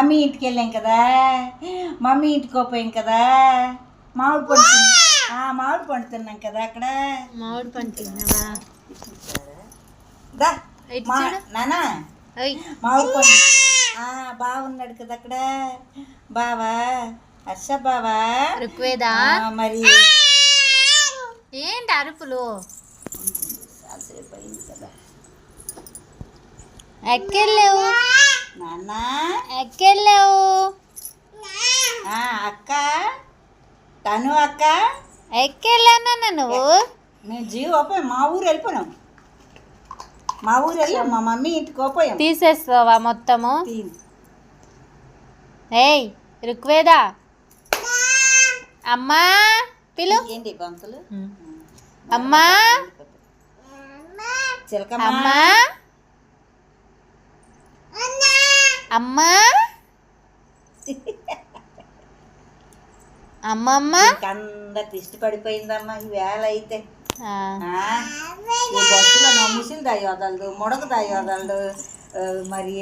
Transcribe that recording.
Mummy ఇంటికి వెళ్ళాం కదా, మమ్మీ ఇంటికి పోయాం కదా, మామిడి పండు మామిడి పండు తిన్నాం కదా అక్కడ. మామిడి పండు తిన్నావా? దా నానా మామిడి పండు బాగున్నాడు కదా అక్కడ బావా, హర్ష బావా. రుక్వేదా మరి ఏంటి అరుపులు? కదా ఎక్కెళ్ళావు నాన్న, ఎక్కెళ్ళావు అక్క తను అక్క ఎక్కెళ్ళానన్నా నువ్వు. మేము జీవోపోయాం, మా ఊరు వెళ్ళిపోయాం, మా ఊరు వెళ్ళాం, మా మమ్మీ ఇంటికి పోయాం. తీసేస్తావా మొత్తము? ఏయ్ రుక్వేదా, అమ్మా పిలు. ఏంటి గొంతులు? అమ్మా చిలకమ్మ, అమ్మా అమ్మా అమ్మమ్మ. అందరికి ఇష్టపడిపోయిందమ్మా ఈ వేళ అయితే. ఈ బస్సులో ముసిలి దాయి వదలదు, ముడక దాయి వదలదు, మరి